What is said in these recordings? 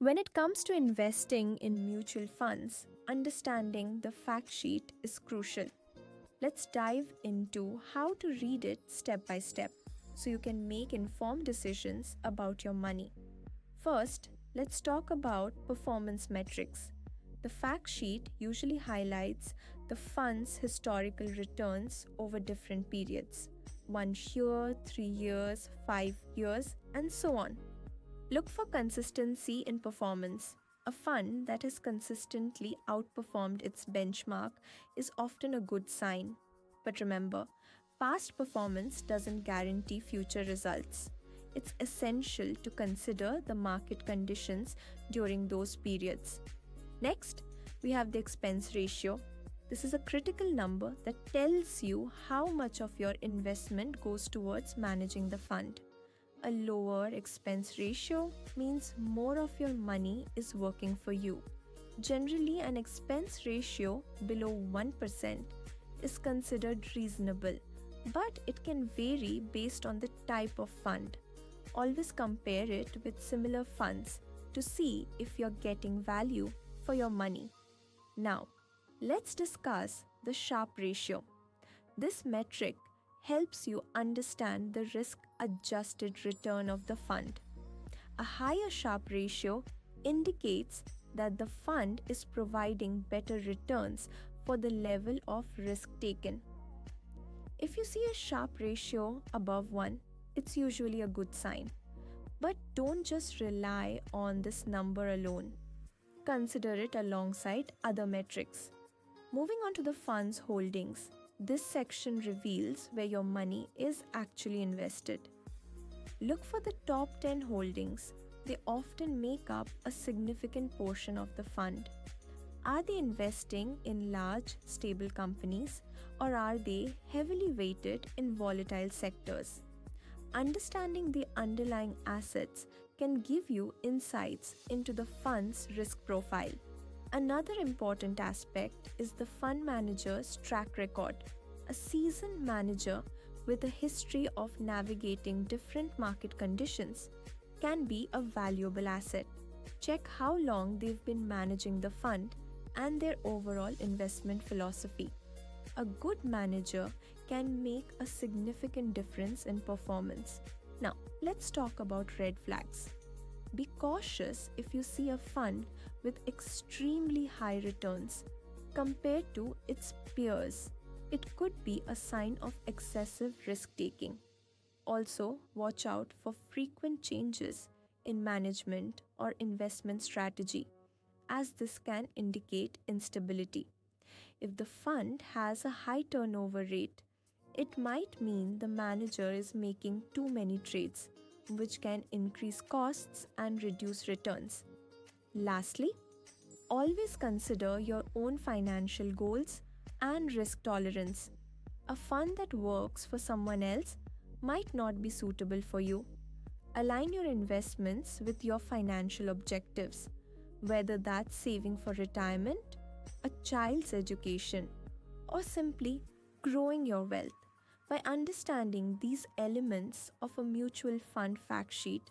When it comes to investing in mutual funds, understanding the fact sheet is crucial. Let's dive into how to read it step by step so you can make informed decisions about your money. First, let's talk about performance metrics. The fact sheet usually highlights the fund's historical returns over different periods 1 year, 3 years, 5 years, and so on. Look for consistency in performance. A fund that has consistently outperformed its benchmark is often a good sign. But remember, past performance doesn't guarantee future results. It's essential to consider the market conditions during those periods. Next, we have the expense ratio. This is a critical number that tells you how much of your investment goes towards managing the fund. A lower expense ratio means more of your money is working for you. Generally, an expense ratio below 1% is considered reasonable, but it can vary based on the type of fund. Always compare it with similar funds to see if you're getting value for your money. Now, let's discuss the Sharpe ratio. This metric helps you understand the risk-adjusted return of the fund. A higher Sharpe ratio indicates that the fund is providing better returns for the level of risk taken. If you see a Sharpe ratio above 1, it's usually a good sign. But don't just rely on this number alone. Consider it alongside other metrics. Moving on to the fund's holdings. This section reveals where your money is actually invested. Look for the top 10 holdings. They often make up a significant portion of the fund. Are they investing in large, stable companies, or are they heavily weighted in volatile sectors? Understanding the underlying assets can give you insights into the fund's risk profile. Another important aspect is the fund manager's track record. A seasoned manager with a history of navigating different market conditions can be a valuable asset. Check how long they've been managing the fund and their overall investment philosophy. A good manager can make a significant difference in performance. Now, let's talk about red flags. Be cautious if you see a fund with extremely high returns compared to its peers. It could be a sign of excessive risk-taking. Also, watch out for frequent changes in management or investment strategy, as this can indicate instability. If the fund has a high turnover rate, it might mean the manager is making too many trades, which can increase costs and reduce returns. Lastly, always consider your own financial goals and risk tolerance. A fund that works for someone else might not be suitable for you. Align your investments with your financial objectives, whether that's saving for retirement, a child's education, or simply growing your wealth. By understanding these elements of a mutual fund fact sheet,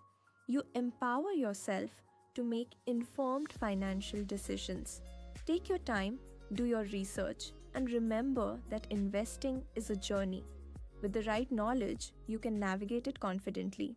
you empower yourself to make informed financial decisions. Take your time, do your research, and remember that investing is a journey. With the right knowledge, you can navigate it confidently.